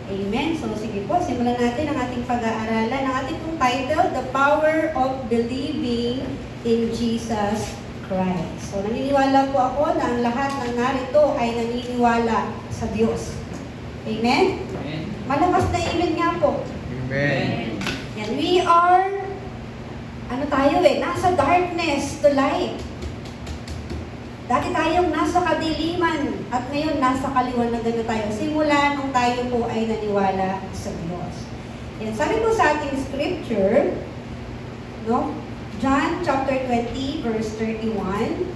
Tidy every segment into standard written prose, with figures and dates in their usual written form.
Amen. So sige po, simulan natin ang ating pag-aaralan. Ang ating pong title, The Power of Believing in Jesus Christ. So naniniwala po ako na ang lahat ng narito ay naniniwala sa Diyos. Amen? Amen. Malakas na amen nga po. Amen. Yan, we are, nasa darkness to light. Dati tayong nasa kadiliman at ngayon nasa kaliwanagan na tayo. Simula nung tayo po ay naniwala sa Diyos. Yan, sabi po sa ating scripture, no? John chapter 20 verse 31,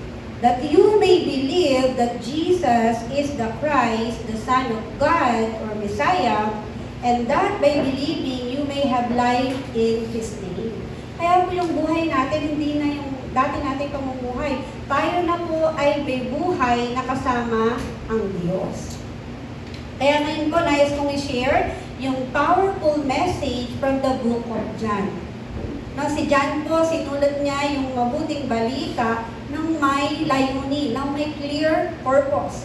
that you may believe that Jesus is the Christ, the Son of God or Messiah, and that by believing you may have life in His name. Kaya po yung buhay natin, hindi na yung dati nating pamumuhay. Tayo na po ay may buhay na kasama ang Diyos. Kaya ngayon po, nais kong i-share yung powerful message from the book of John. No, si John po, sinulat niya yung mabuting balita ng may layunin, ng may clear purpose.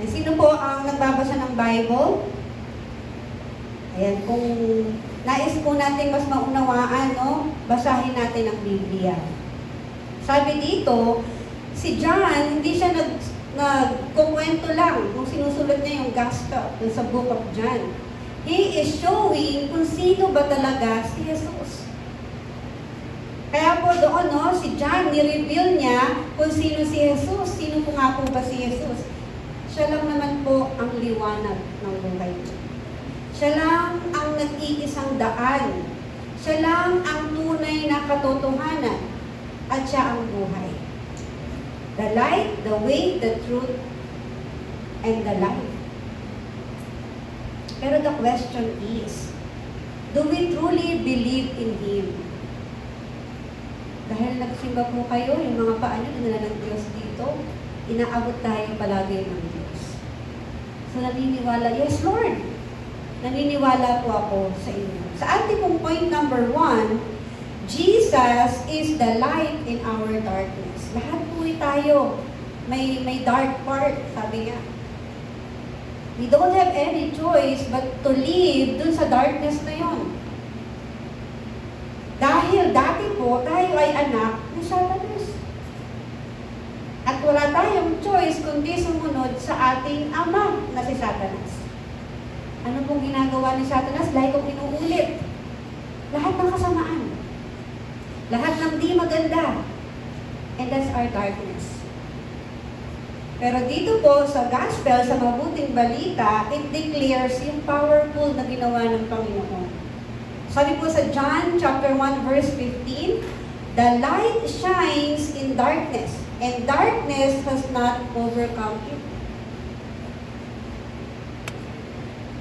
And sino po ang nagbabasa ng Bible? Ayan, kung nais po natin mas maunawaan, no, basahin natin ang Biblia. Sabi dito, si John, hindi siya nagkukwento lang kung sinusulat niya yung gospel dun sa book of John. He is showing kung sino ba talaga si Jesus. Kaya po doon, no, si John, ni-reveal niya kung sino si Jesus. Sino po nga po ba si Jesus? Siya lang naman po ang liwanag ng buhay. Siya lang ang nag-iisang daan. Siya lang ang tunay na katotohanan. At siya ang buhay. The light, the way, the truth, and the life. Pero the question is, do we truly believe in Him? Dahil nagsimba po kayo, yung mga paa nyo, dinala ng Diyos dito, inaabot tayo palagi ng Diyos. So naniniwala, yes Lord, naniniwala po ako sa inyo. Sa ating pong point number 1, Jesus is the light in our darkness. Lahat po tayo may dark part, sabi niya. We don't have any choice but to live dun sa darkness na yon. Dahil dati po, tayo ay anak ni Satanas. At wala tayong choice kundi sumunod sa ating ama na si Satanas. Ano pong ginagawa ni Satanas? Lagi kong inuulit. Lahat ng kasamaan. Lahat ng di maganda. And that's our darkness. Pero dito po sa gospel, sa mabuting balita, it declares yung powerful na ginawa ng Panginoon. Sabi po sa John chapter 1 verse 15, the light shines in darkness, and darkness has not overcome it.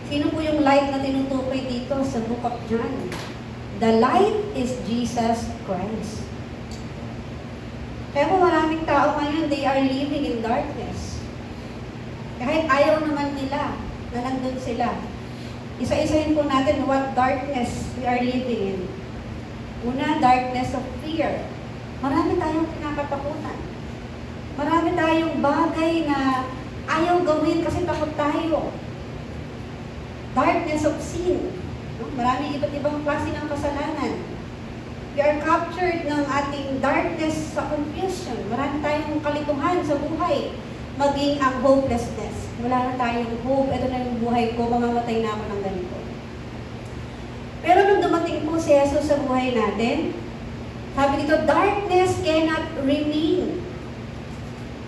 Sino po yung light na tinutukoy dito sa book of John? The light is Jesus Christ. Kaya po maraming tao ngayon, they are living in darkness. Kahit ayaw naman nila na nandun sila. Isa-isahin po natin what darkness we are living in. Una, darkness of fear. Marami tayong kinakatakutan. Marami tayong bagay na ayaw gawin kasi takot tayo. Darkness of sin. Marami iba't ibang klase ng kasalanan. We are captured ng ating darkness sa confusion. Marami tayong kalituhan sa buhay. Maging ang hopelessness. Wala na tayong hope. Ito na yung buhay ko. Mamamatay na ako ng ganito. Pero nung dumating po si Jesus sa buhay natin, sabi dito, darkness cannot remain.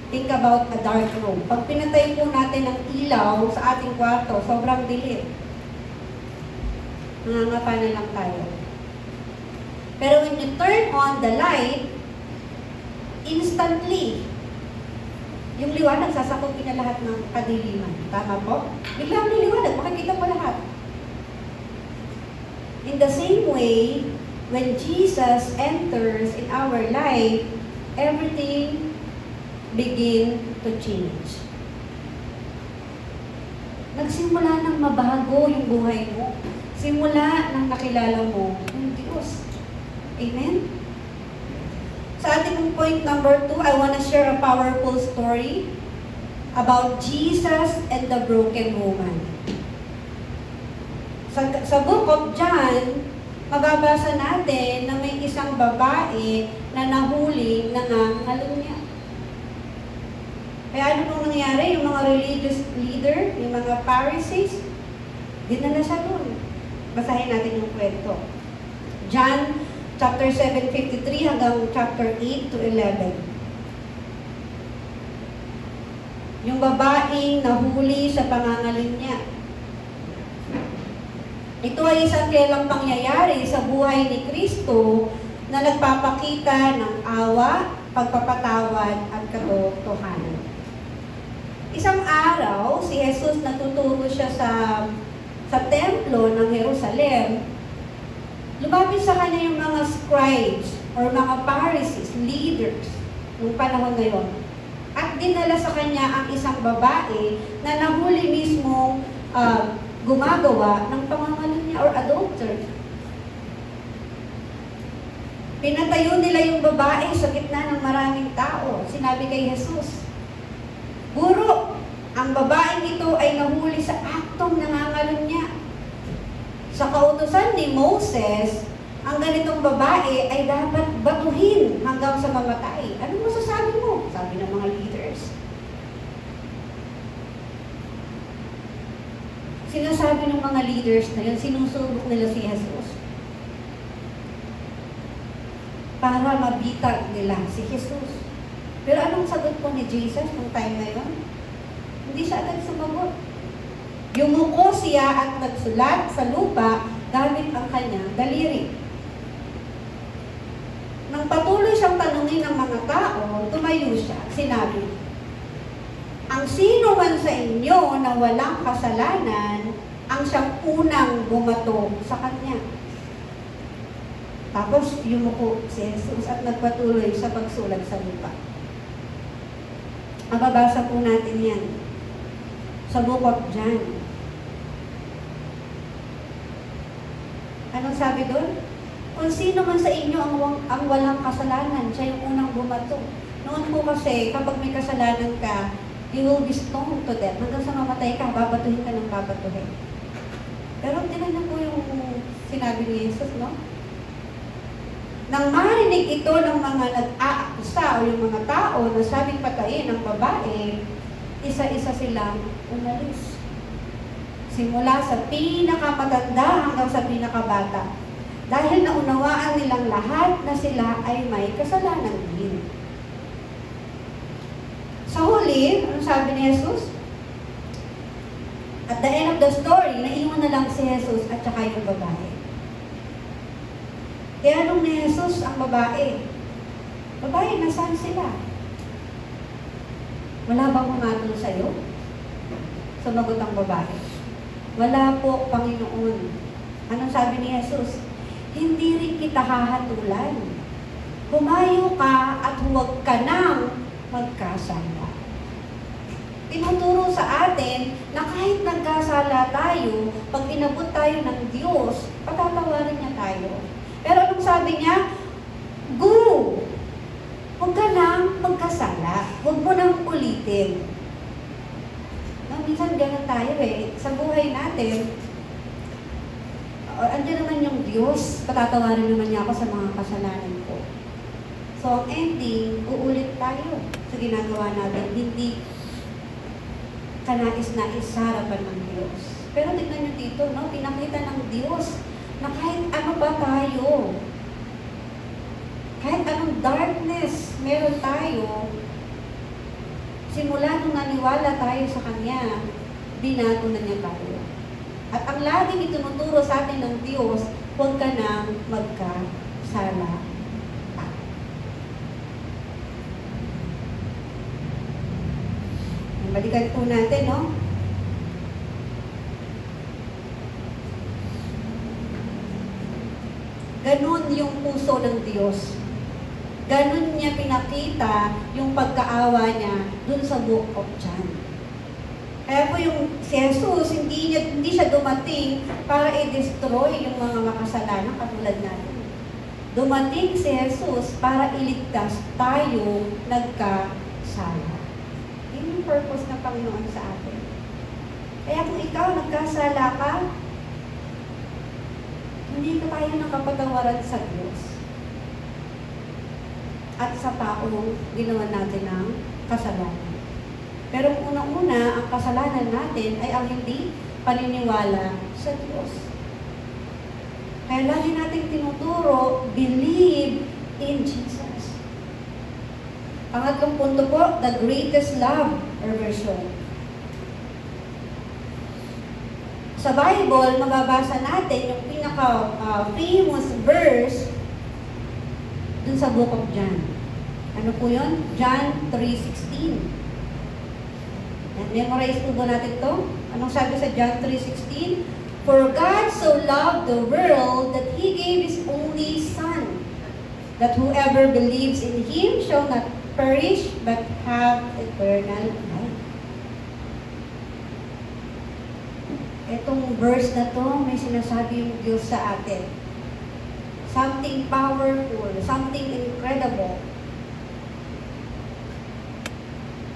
Think about a dark room. Pag pinatay po natin ang ilaw sa ating kwarto, sobrang dilim. Nangangapa na lang tayo. Pero when you turn on the light, instantly, yung liwanag sasakupin na lahat ng kadiliman. Tama po? Biglang may liwanag, makikita mo lahat. In the same way, when Jesus enters in our life, everything begin to change. Nagsimula ng mabago yung buhay mo. Simula nang nakilala mo yung Diyos. Amen? Sa ating point number 2, I want to share a powerful story about Jesus and the broken woman. Sa book of John, mababasa natin na may isang babae na nahuli na nangangalunya. Kaya ano pong nangyari? Yung mga religious leader, yung mga Pharisees, dinala siya doon. Basahin natin yung kwento. John chapter 7:53 hanggang chapter 8 to 11. Yung babaeng nahuli sa pangangalunya. Ito ay isang kilalang pangyayari sa buhay ni Kristo na nagpapakita ng awa, pagpapatawad at katotohanan. Isang araw, si Jesus natuturo siya sa templo ng Jerusalem. Lumapit sa kanya yung mga scribes or mga Pharisees, leaders ng panahon na yon. At dinala sa kanya ang isang babae na nahuli mismong gumagawa ng pangangalunya or adultery. Pinatayo nila yung babae sa gitna ng maraming tao. Sinabi kay Jesus, Guro, ang babaeng ito ay nahuli sa aktong nangangalunya. Sa kautusan ni Moses, ang ganitong babae ay dapat batuhin hanggang sa mamatay. Ano masasabi mo? Sabi ng mga leaders. Sinasabi ng mga leaders na yun, sinusubok nila si Jesus para mabitag nila si Jesus. Pero anong sagot po ni Jesus nung time na yun? Hindi siya agad sumagot. Yumuko siya at nagsulat sa lupa gamit ang kanyang daliri. Nang patuloy siyang tanungin ng mga tao, tumayo siya at sinabi, ang sino man sa inyo na walang kasalanan, ang siyang unang bumato sa kanya. Tapos yumuko si Jesus at nagpatuloy sa pagsulat sa lupa. Mababasa po natin yan sa book of John. Anong sabi doon? Kung sino man sa inyo ang walang kasalanan, siya yung unang bumato. Noon po kasi, kapag may kasalanan ka, you will be stoned to death. Hanggang sa mamatay ka, babatuhin ka ng babatuhin. Pero tinan niyo po yung sinabi ni Jesus, no? Nang marinig ito ng mga nag-aakusa o yung mga tao na sabing patayin ng babae, isa-isa silang umalis. Simula sa pinakamatanda hanggang sa pinakabata. Dahil naunawaan nilang lahat na sila ay may kasalanan din. Sa huli, ano sabi ni Jesus? At the end of the story, naiwan na lang si Jesus at saka yung babae. Kaya nung ni Jesus ang babae, nasaan sila? Wala bang humatol sa'yo? Sumagot ang babae. Wala po, Panginoon. Anong sabi ni Jesus? Hindi rin kita hahatulan. Humayo ka at huwag ka nang magkasala. Tinuturo sa atin na kahit nagkasala tayo, pag inabot tayo ng Diyos, patatawarin niya tayo. Pero anong sabi niya? Guru, huwag ka nang magkasala. Huwag mo nang ulitin. Minsan ganun tayo sa buhay natin, andyan naman yung Diyos, patatawarin naman niya ako sa mga kasalanan ko. So, ang ending, uulit tayo sa ginagawa natin. Hindi kanais-nais sa harapan ng Diyos. Pero tignan nyo dito, no? Pinakita ng Diyos na kahit ano ba tayo, kahit anong darkness meron tayo, simula nung naniwala tayo sa Kanya, binago na niya tayo. At ang laging itinuturo sa atin ng Diyos, huwag ka nang magkasala. Balikan po natin, no? Ganun yung puso ng Diyos. Ganun niya pinakita yung pagkaawa niya dun sa book of John. Kaya po yung si Jesus, hindi siya dumating para i-destroy yung mga makasalanan katulad natin. Dumating si Jesus para iligtas tayo nagkasala. Yun yung purpose ng Panginoon sa atin. Kaya kung ikaw nagkasala ka, Hindi ka tayo nakapatawaran sa Diyos at sa taong ginawa natin ng kasalanan. Pero unang-una, ang kasalanan natin ay ang hindi paniniwala sa Diyos. Kaya lagi nating tinuturo, believe in Jesus. Pangatlong punto po, the greatest love or version. Sa Bible, mababasa natin yung pinaka-famous verse dun sa Book of John. Ano po yun? John 3:16. Memorize po ba natin to? Anong sabi sa John 3:16? For God so loved the world that He gave His only Son, that whoever believes in Him shall not perish but have eternal life. Etong verse na to, may sinasabi yung Diyos sa atin. Something powerful, something incredible.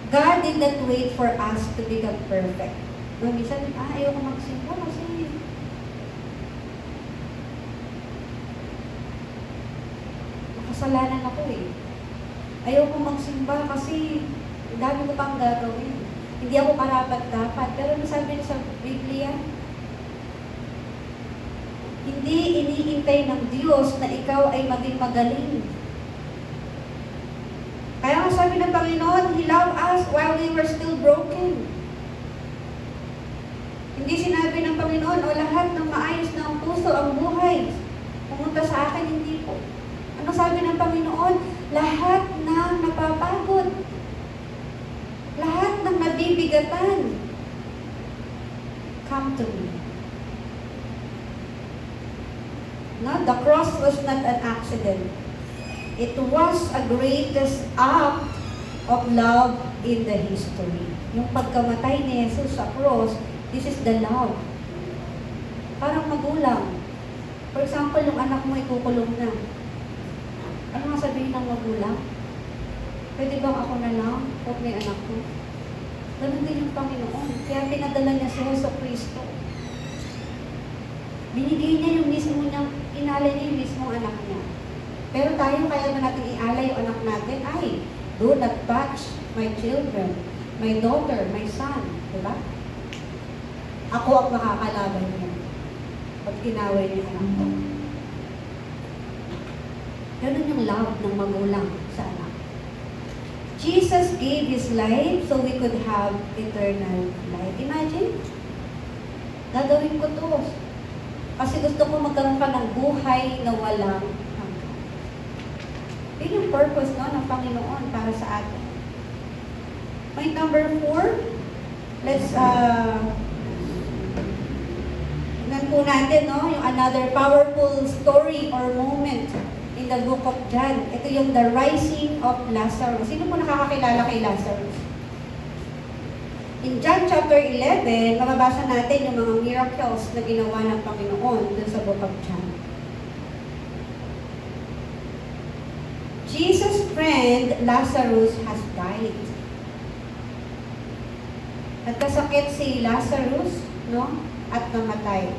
God did not wait for us to become perfect. No, minsan, ayoko magsimba kasi makasalanan ako eh. Ayoko magsimba kasi dami ko pang gagawin. Hindi ako karapat-dapat. Pero sabi niya sa Biblia, hindi iniintay ng Diyos na ikaw ay maging magaling. Kaya nga sabi ng Panginoon, He loved us while we were still broken. Hindi sinabi ng Panginoon, o lahat ng maayos na ang puso, ang buhay, pumunta sa akin, hindi po. Ano sabi ng Panginoon? Lahat ng napapagod, lahat ng nabibigatan, come to me. No, the cross was not an accident. It was a greatest act of love in the history. Yung pagkamatay ni Jesus sa cross, this is the love. Parang magulang. For example, yung anak mo ikukulong na. Ano nga sabihin ng magulang? Pwede bang ako na lang? Huwag na yung anak ko. Ganun din yung Panginoon. Kaya pinadala niya si Jesucristo. Binigay niya yung mismo niyang, inalay niya yung mismong anak niya. Pero tayo, kaya na natin ialay yung anak natin, ay, do not touch my children, my daughter, my son. Diba? Ako ang makakalaban niya. Pag inaway niya yung anak ko. Ganun yung love ng magulang sa anak. Jesus gave His life so we could have eternal life. Imagine, gagawin ko to. Kasi gusto ko magkaroon ka ng buhay na walang hanggan. Yun yung purpose no, ng Panginoon para sa atin. Point number 4, let's tignan po natin no, yung another powerful story or moment in the book of John. Ito yung the rising of Lazarus. Sino po nakakakilala kay Lazarus? In John chapter 11, mababasa natin yung mga miracles na ginawa ng Panginoon dun sa book of John. Jesus' friend Lazarus has died. Nagkasakit si Lazarus, no? At namatay.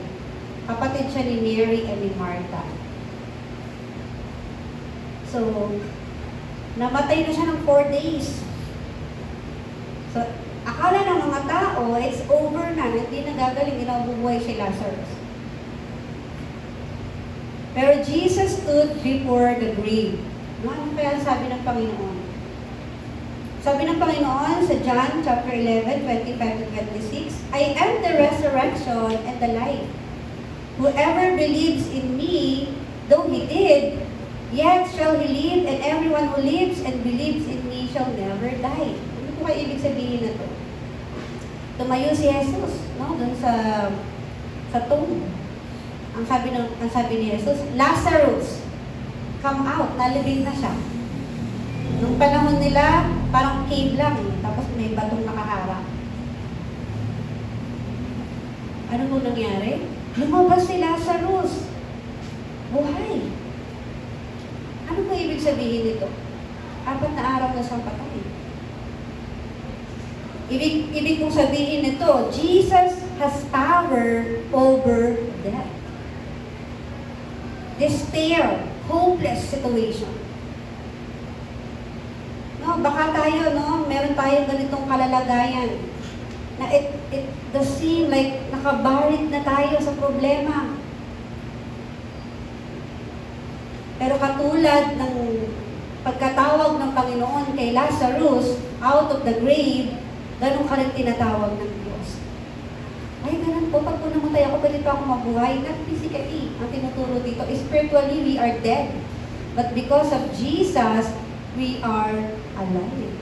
Kapatid siya ni Mary and ni Martha. So, namatay na siya ng 4 days. So, akala ng mga tao, it's over na, hindi na gagaling, hindi na mabubuhay si Lazarus. Pero Jesus stood before the grave. Ano kaya sabi ng Panginoon? Sabi ng Panginoon sa John chapter 11, 25-26, I am the resurrection and the life. Whoever believes in me, though he did, yet shall he live, and everyone who lives and believes in me shall never die. Ano po kayo ibig sabihin na to? Tumayo si Jesus, no? Doon sa tomb. Ang sabi ni Jesus, Lazarus, come out, nalibing na siya. Nung panahon nila, parang cave lang, tapos may batong nakaharap. Ano po nangyari? Lumabas si Lazarus. Buhay. Ano po ibig sabihin nito? 4 na araw na siyang patay. Ibig kong sabihin nito, Jesus has power over death. despair, hopeless situation. No, baka tayo, no, meron tayong ganitong kalalagayan na it does seem like nakabarit na tayo sa problema. Pero katulad ng pagkatawag ng Panginoon kay Lazarus out of the grave, ganun ka rin tinatawag ng Diyos. Ay, ganun po, pag namatay ako, pwede pa ako mabuhay. Not physically, ang tinuturo dito. Spiritually, we are dead. But because of Jesus, we are alive.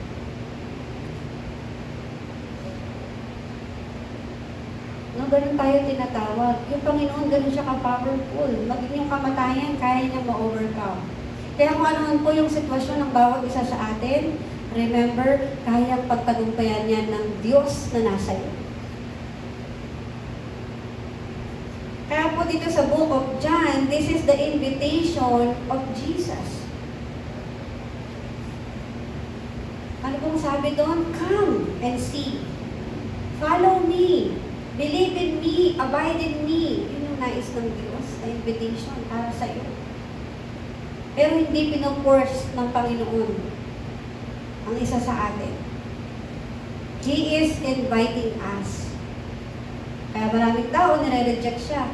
No, ganun tayo tinatawag. Yung Panginoon, ganun siya ka-powerful. Maging yung kamatayan, kaya niyang ma-overcome. Kaya kung ano po yung sitwasyon ng bawat isa sa atin, remember, kaya pagtagumpayan yan ng Diyos na nasa iyo. Kaya po dito sa book of John, this is the invitation of Jesus. Ano pong sabi doon? Come and see. Follow me. Believe in me. Abide in me. Yun yung nais ng Diyos, na invitation para sa iyo. Pero hindi pinoforce ng Panginoon ang isa sa atin. He is inviting us. Kaya maraming tao nire-reject siya.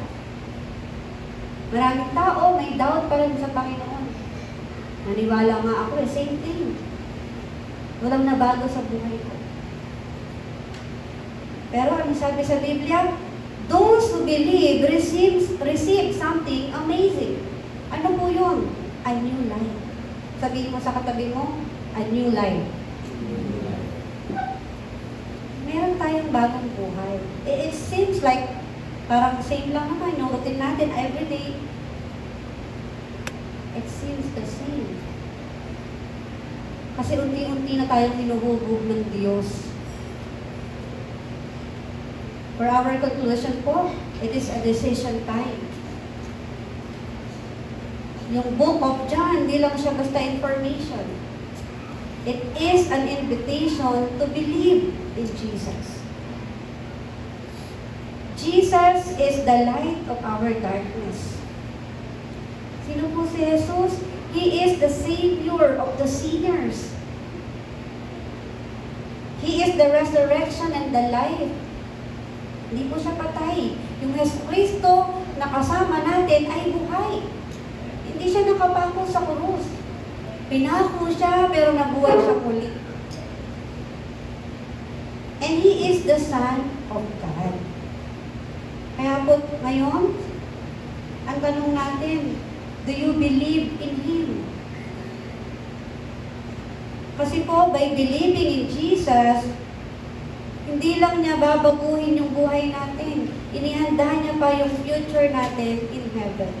Maraming tao may doubt pa rin sa Panginoon. Naniwala nga ako same thing. Walang nabago sa buhay ko. Pero ano sabi sa Biblia? Those who believe receive something amazing. Ano po yun? A new life. Sabihin mo sa katabi mo, a new life. Meron tayong bagong buhay. It seems like parang same lang naman, no? Routine natin everyday. It seems the same. Kasi unti-unti na tayong hinuhubog ng Diyos. For our conclusion po, it is a decision time. Yung book of John, hindi lang siya basta information. It is an invitation to believe in Jesus. Jesus is the light of our darkness. Sino po si Jesus? He is the Savior of the sinners. He is the resurrection and the life. Hindi po siya patay. Yung Yesu Cristo na kasama natin ay buhay. Hindi siya nakapako sa krus. Pinako siya pero nabuhay siya muli. And He is the Son of God. Kaya po ngayon, ang tanong natin, do you believe in Him? Kasi po, by believing in Jesus, hindi lang niya babaguhin yung buhay natin. Inihanda niya pa yung future natin in heaven.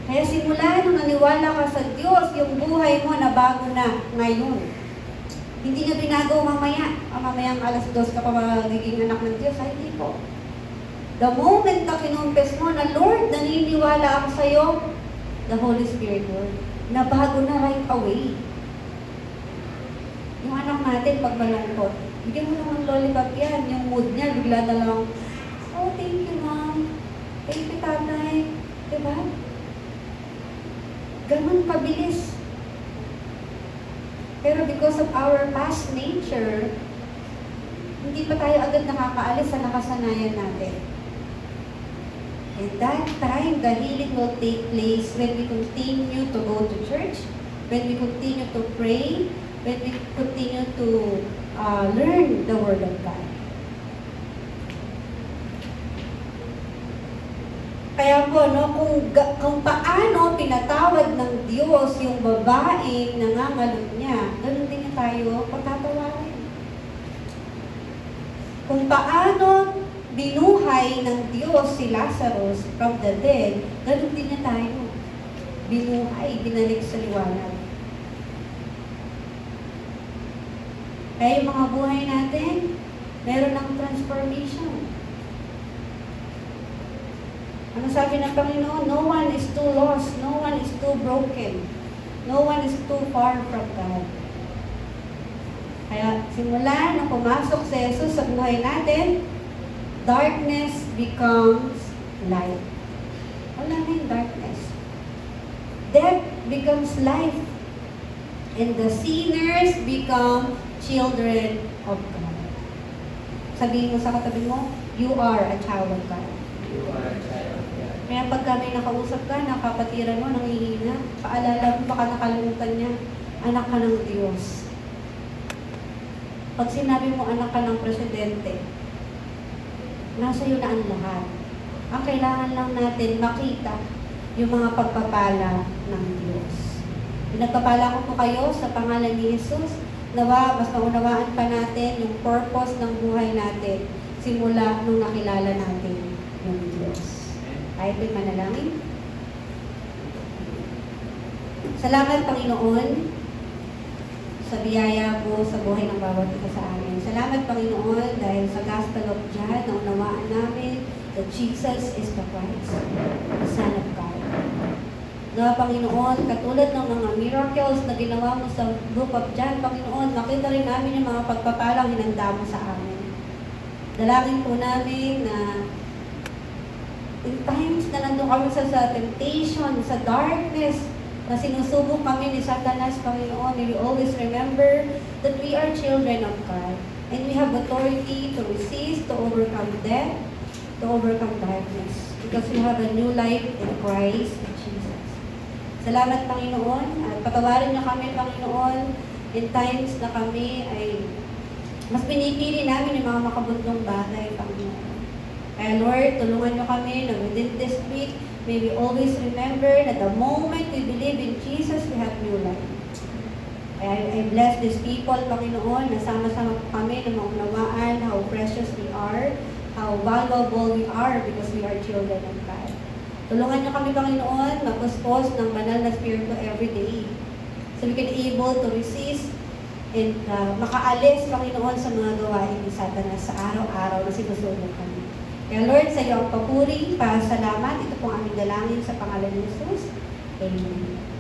Kaya simula nung naniwala ka sa Diyos, yung buhay mo na bago na ngayon. Hindi niya binago mamaya. Mamayang alas 2 ka pa magiging anak ng Diyos. Ay, hindi po. The moment na kinumpes mo na, Lord, naniniwala ako sa iyo, the Holy Spirit, Lord, na bago na right away. Yung anak natin, pag malungkot, bigyan mo lang ng lollipop yan. Yung mood niya, bigla na lang, oh, thank you, Mom. Thank you, Tatay. Diba? Ganun kabilis. Pero because of our past nature, hindi pa tayo agad nakakaalis sa nakasanayan natin. And that time, the healing will take place when we continue to go to church, when we continue to pray, when we continue to learn the Word of God. Kaya po, no, kung paano pinatawad ng Diyos yung babaeng nangangalog niya, ganun din niya tayo patatawarin. Kung paano binuhay ng Diyos si Lazarus from the dead, ganun din niya tayo binuhay, binalik sa liwanag. Kaya yung mga buhay natin, meron ng transformation. Ano sabi ng Panginoon? No one is too lost. No one is too broken. No one is too far from God. Kaya simula nung pumasok si Jesus sa buhay natin, darkness becomes light. Wala na yung darkness. Death becomes life. And the sinners become children of God. Sabihin mo sa katabi mo, you are a child of God. You are a child of God. Kaya pagka may nakausap ka, nakapatiran mo, nangihina, paalala mo, baka nakalimutan niya, anak ka ng Diyos. Pag sinabi mo anak ka ng presidente, nasa iyo na ang lahat. Ang kailangan lang natin makita yung mga pagpapala ng Diyos. Pinagpapala ko po kayo sa pangalan ni Jesus. Nawa, mas maunawaan pa natin yung purpose ng buhay natin simula nung nakilala natin yung Diyos. Tayo po'y manalangin. Salamat, Panginoon, sa biyaya mo sa buhay ng bawat isa sa amin. Salamat, Panginoon, dahil sa Gospel of John, naunawaan namin that Jesus is the Christ, the Son of God. Na Panginoon, katulad ng mga miracles na ginawa mo sa Book of John, Panginoon, nakita rin namin yung mga pagpapalang hinanda mo sa amin. Dalangin po namin na in times na nandun kami sa temptation, sa darkness, na sinusubok kami ni Satanas, Panginoon, may we always remember that we are children of God. And we have authority to resist, to overcome death, to overcome darkness. Because we have a new life in Christ Jesus. Salamat, Panginoon, at patawarin niyo kami, Panginoon, in times na kami ay mas pinipili namin yung mga makabundong bagay, Panginoon. Kaya Lord, tulungan niyo kami na within this week, may we always remember that the moment we believe in Jesus, we have new life. Kaya I bless these people, Panginoon, na sama-sama po kami na maunawaan how precious we are, how valuable we are because we are children of God. Tulungan niyo kami, Panginoon, mapuspos ng banal na Spirito every day. So we can able to resist and makaalis, Panginoon, sa mga gawain ni Satanas sa araw-araw na sinusubok kami. Kaya Lord, sa iyo ang papuri, pasalamat. Ito pong aming dalangin sa pangalan ni Jesus. Amen.